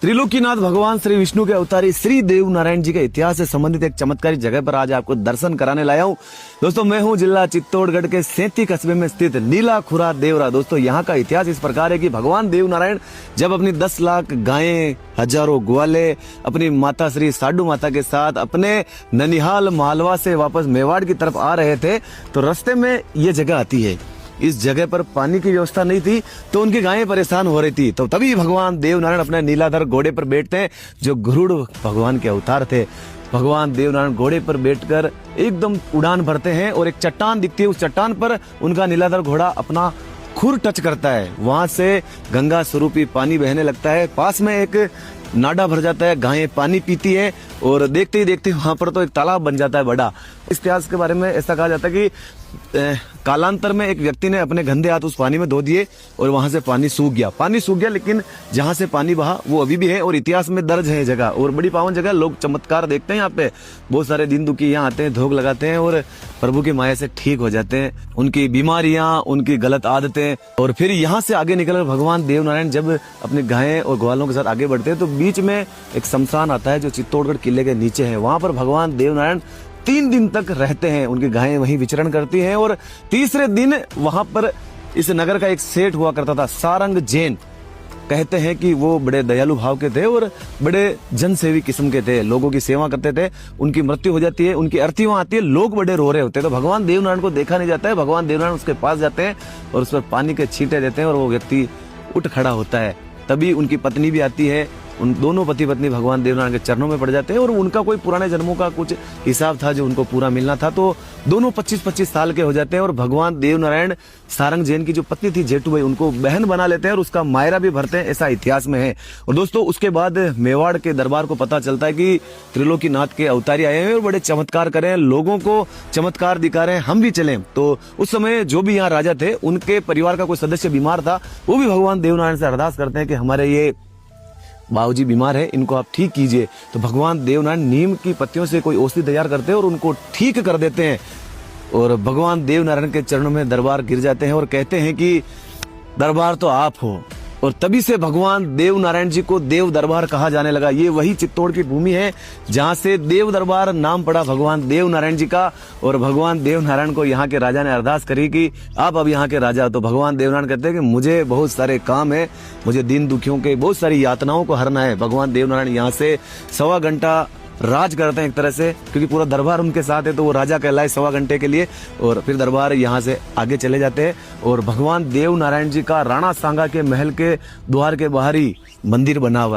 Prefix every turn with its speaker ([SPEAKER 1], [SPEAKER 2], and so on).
[SPEAKER 1] त्रिलोकीनाथ भगवान श्री विष्णु के अवतारी श्री देव नारायण जी के इतिहास से संबंधित एक चमत्कारी जगह पर आज आपको दर्शन कराने लाया हूँ। दोस्तों मैं हूँ जिला चित्तौड़गढ़ के सेंती कस्बे में स्थित नीलाखुरा देवरा। दोस्तों यहाँ का इतिहास इस प्रकार है कि भगवान देव नारायण जब अपनी 10 लाख गायें, हजारों ग्वाले अपनी माता श्री साडू माता के साथ अपने ननिहाल मालवा से वापस मेवाड़ की तरफ आ रहे थे तो रास्ते में ये जगह आती है। इस जगह पर पानी की व्यवस्था नहीं थी तो उनकी गायें परेशान हो रही थी। तो तभी भगवान देव नारायण अपने नीलाधर घोड़े पर बैठते हैं, जो गरुड़ भगवान के अवतार थे। भगवान देव नारायण घोड़े पर बैठकर एकदम उड़ान भरते हैं और एक चट्टान दिखती है। उस चट्टान पर उनका नीलाधर घोड़ा अपना खुर टच करता है, वहां से गंगा स्वरूपी पानी बहने लगता है। पास में एक नाडा भर जाता है, गायें पानी पीती है और देखते ही देखते वहां पर तो एक तालाब बन जाता है बड़ा। इस इतिहास के बारे में ऐसा कहा जाता है कि कालांतर में एक व्यक्ति ने अपने गंदे हाथ उस पानी में धो दिए और वहां से पानी सूख गया, लेकिन जहां से पानी बहा वो अभी भी है और इतिहास में दर्ज है जगह। और बड़ी पावन जगह, लोग चमत्कार देखते हैं यहाँ पे। बहुत सारे दीन दुखी यहाँ आते हैं, धोख लगाते हैं और प्रभु की माया से ठीक हो जाते हैं, उनकी बीमारियां, उनकी गलत आदतें। और फिर यहाँ से आगे निकलकर भगवान देव नारायण जब अपने गायें और ग्वालों के साथ आगे बढ़ते हैं तो बीच में एक शमशान आता है जो चित्तौड़गढ़ किले के नीचे है। वहां पर भगवान देव नारायण 3 दिन तक रहते हैं, उनकी गायें वहीं विचरण करती हैं। और तीसरे दिन वहां पर इस नगर का एक सेठ हुआ करता था, सारंग जैन। कहते हैं कि वो बड़े दयालु भाव के थे और बड़े जनसेवी किस्म के थे, लोगों की सेवा करते थे। उनकी मृत्यु हो जाती है, उनकी अर्थी वहां आती है, लोग बड़े रो रहे होते हैं। तो भगवान देव नारायण को देखा नहीं जाता है। भगवान देव नारायण उसके पास जाते हैं और उस पर पानी के छींटे देते हैं और वो व्यक्ति उठ खड़ा होता है। तभी उनकी पत्नी भी आती है, उन दोनों पति पत्नी भगवान देव नारायण के चरणों में पड़ जाते हैं। और उनका कोई पुराने जन्मों का कुछ हिसाब था जो उनको पूरा मिलना था, तो दोनों 25-25 साल के हो जाते हैं। और भगवान देव नारायण सारंग जैन की जो पत्नी थी जेठू भाई, उनको बहन बना लेते हैं और उसका मायरा भी भरते हैं, ऐसा इतिहास में है। और दोस्तों उसके बाद मेवाड़ के दरबार को पता चलता है कि त्रिलोकीनाथ के अवतारी आए हैं और बड़े चमत्कार कर रहे हैं, लोगों को चमत्कार दिखा रहे हैं, हम भी चलें। तो उस समय जो भी यहाँ राजा थे, उनके परिवार का कोई सदस्य बीमार था, वो भी भगवान देव नारायण से अरदास करते हैं कि हमारे ये बाबूजी बीमार है, इनको आप ठीक कीजिए। तो भगवान देव नारायण नीम की पत्तियों से कोई औषधि तैयार करते हैं और उनको ठीक कर देते हैं। और भगवान देव नारायण के चरणों में दरबार गिर जाते हैं और कहते हैं कि दरबार तो आप हो। और तभी से भगवान देव नारायण जी को देव दरबार कहा जाने लगा। ये वही चित्तौड़ की भूमि है जहाँ से देव दरबार नाम पड़ा भगवान देव नारायण जी का। और भगवान देव नारायण को यहाँ के राजा ने अरदास करी कि आप अब यहाँ के राजा। तो भगवान देव नारायण कहते हैं कि मुझे बहुत सारे काम है, मुझे दीन दुखियों के बहुत सारी यातनाओं को हरना है। भगवान देव नारायण यहाँ से 1.25 घंटा राज करते हैं एक तरह से, क्योंकि पूरा दरबार उनके साथ है, तो वो राजा कहलाए 1.25 घंटे के लिए। और फिर दरबार यहाँ से आगे चले जाते हैं और भगवान देव नारायण जी का राणा सांगा के महल के द्वार के बाहर ही मंदिर बना हुआ है।